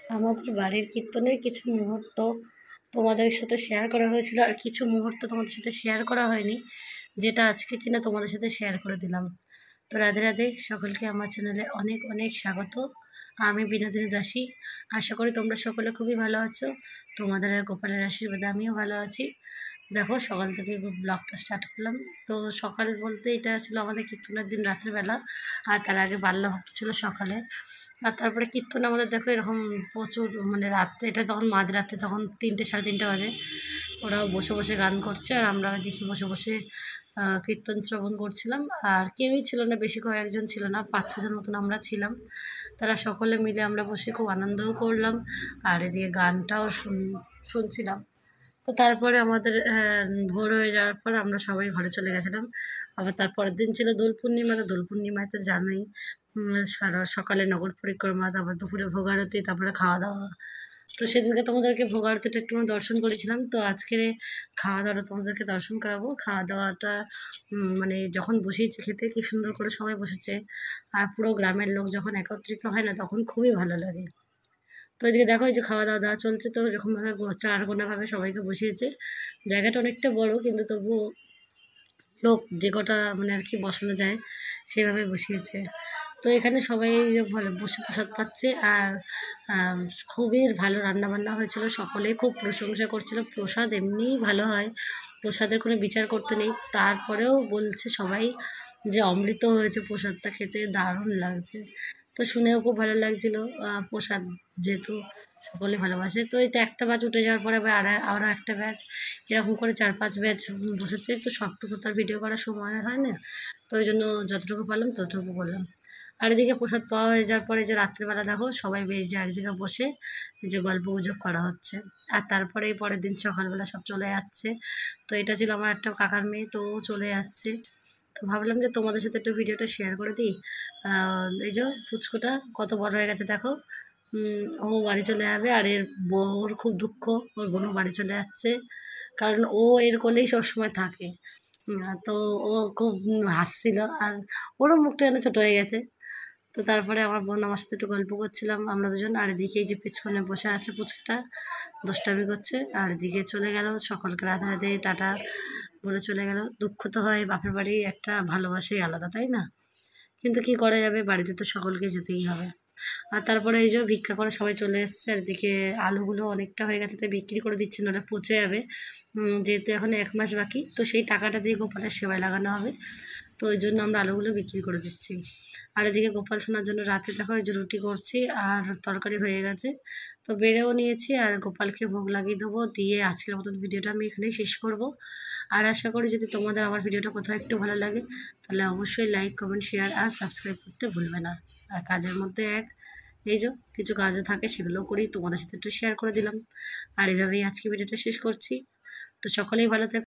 আমাদের বাড়ির কীর্তনের কিছু মুহূর্ত তোমাদের সাথে শেয়ার করা হয়েছিল, আর কিছু মুহূর্ত তোমাদের সাথে শেয়ার করা হয়নি, যেটা আজকে কিনা তোমাদের সাথে শেয়ার করে দিলাম। তো রাধে রাধে, সকলকে আমার চ্যানেলে অনেক অনেক স্বাগত। আমি বিনোদিনী দাসী। আশা করি তোমরা সকলে খুবই ভালো আছো। তোমাদের আর গোপালের আশীর্বাদে আমিও ভালো আছি। দেখো, সকাল থেকে ব্লগটা স্টার্ট করলাম। তো সকাল বলতে এটা ছিল আমাদের কীর্তনের দিন রাত্রেবেলা, আর তার আগে বাল্যভক্ত ছিল সকালে। আর তারপরে কীর্তন আমাদের দেখো এরকম প্রচুর, মানে রাত্রে, এটা তখন মাঝরাত্রে, তখন 3টে সাড়ে 3টে বাজে। ওরাও বসে বসে গান করছে আর আমরা দেখি বসে বসে কীর্তন শ্রবণ করছিলাম। আর কেউই ছিল না, বেশি কয়েকজন ছিল না, 5-6 জন মতন আমরা ছিলাম। তারা সকলে মিলে আমরা বসে খুব আনন্দও করলাম, আর এদিকে গানটাও শুনছিলাম। তো তারপরে আমাদের ভোর হয়ে যাওয়ার পর আমরা সবাই ঘরে চলে গেছিলাম। আবার তারপরের দিন ছিল দোল পূর্ণিমা। তো দোল পূর্ণিমায় তো জানোই, সারা সকালে নগর পরিক্রমা, তারপর দুপুরে ভোগ আরতি, তারপরে খাওয়া দাওয়া। তো সেদিনকে তোমাদেরকে ভোগ আরতিটা একটু দর্শন করেছিলাম। তো আজকের খাওয়া দাওয়াটা তোমাদেরকে দর্শন করাবো। খাওয়া দাওয়াটা মানে যখন বসিয়েছে খেতে, কি সুন্দর করে সবাই বসেছে। আর পুরো গ্রামের লোক যখন একত্রিত হয় না, তখন খুবই ভালো লাগে। তো এদিকে দেখো, এই যে খাওয়া দাওয়া দেওয়া চলছে। তো এরকমভাবে 4 কোণাভাবে সবাইকে বসিয়েছে। জায়গাটা অনেকটা বড়, কিন্তু তবুও লোক যে কটা মানে আর কি বসানো যায় সেভাবে বসিয়েছে। তো এখানে সবাই ভালো বসে প্রসাদ পাচ্ছে। আর খুবই ভালো রান্নাবান্না হয়েছিল, সকলেই খুব প্রশংসা করছিল। প্রসাদ এমনিই ভালো হয়, প্রসাদের কোনো বিচার করতে নেই। তারপরেও বলছে সবাই যে অমৃত হয়েছে প্রসাদটা, খেতে দারুণ লাগছে। তো শুনেও খুব ভালো লাগছিল। প্রসাদ যেহেতু সকলে ভালোবাসে। তো এটা একটা ব্যাচ উঠে যাওয়ার পরে আবার আরও একটা ব্যাচ, এরকম করে 4-5 ব্যাচ বসেছে। তো সবটুকু তার ভিডিও করার সময় হয় না, তো ওই জন্য যতটুকু পারলাম ততটুকু করলাম। আর এদিকে প্রসাদ পাওয়া হয়ে যাওয়ার পরে যে রাত্রেবেলা দেখো সবাই বেশ যে এক জায়গায় বসে যে গল্প গুজব করা হচ্ছে। আর তারপরে পরের দিন সকালবেলা সব চলে যাচ্ছে। তো এটা ছিল আমার একটা কাকার মেয়ে, তো ও চলে যাচ্ছে। তো ভাবলাম যে তোমাদের সাথে একটু ভিডিওটা শেয়ার করে দিই। এই যে পুচকোটা কত বড় হয়ে গেছে দেখো। ও বাড়ি চলে যাবে, আর এর বউর খুব দুঃখ, ওর বোনও বাড়ি চলে যাচ্ছে, কারণ ও এর কোলেই সবসময় থাকে। তো ও খুব হাসছিল, আর ওরও মুখটা যেন ছোটো হয়ে গেছে। তো তারপরে আমার বোন আমার সাথে একটু গল্প করছিলাম আমরা দুজন। আর এদিকে এই যে পেছনে বসে আছে পুচকাটা, দুষ্টামি করছে। আর এদিকে চলে গেল সকলকে রাধে রাধে টাটা বলে চলে গেল। দুঃখ তো হয়, বাপের বাড়ি একটা ভালোবাসাই আলাদা, তাই না? কিন্তু কি করা যাবে, বাড়িতে তো সকলকে যেতেই হবে। আর তারপরে এই যে ভিক্ষা করে সবাই চলে এসছে। আর এদিকে আলুগুলো অনেকটা হয়ে গেছে, তাই বিক্রি করে দিচ্ছে, না ওটা পচে যাবে। যেহেতু এখন 1 মাস বাকি, তো সেই টাকাটা দিয়ে গোপালের সেবায় লাগানো হবে। তো ওই জন্য আমরা আলুগুলো বিক্রি করে দিচ্ছি। আর এদিকে গোপাল সোনার জন্য রাতে দেখো এই যে রুটি করছি, আর তরকারি হয়ে গেছে। তো বেড়েও নিয়েছি, আর গোপালকে ভোগ লাগিয়ে দেবো। দিয়ে আজকের মতন ভিডিওটা আমি এখানেই শেষ করব। আর আশা করি যদি তোমাদের আমার ভিডিওটা কোথাও একটু ভালো লাগে, তাহলে অবশ্যই লাইক, কমেন্ট, শেয়ার আর সাবস্ক্রাইব করতে ভুলবে না। আর কাজের মধ্যে এই যে কিছু কাজও থাকে, সেগুলোও করি, তোমাদের সাথে একটু শেয়ার করে দিলাম। আর এভাবেই আজকে ভিডিওটা শেষ করছি। তো সকলেই ভালো থাকো।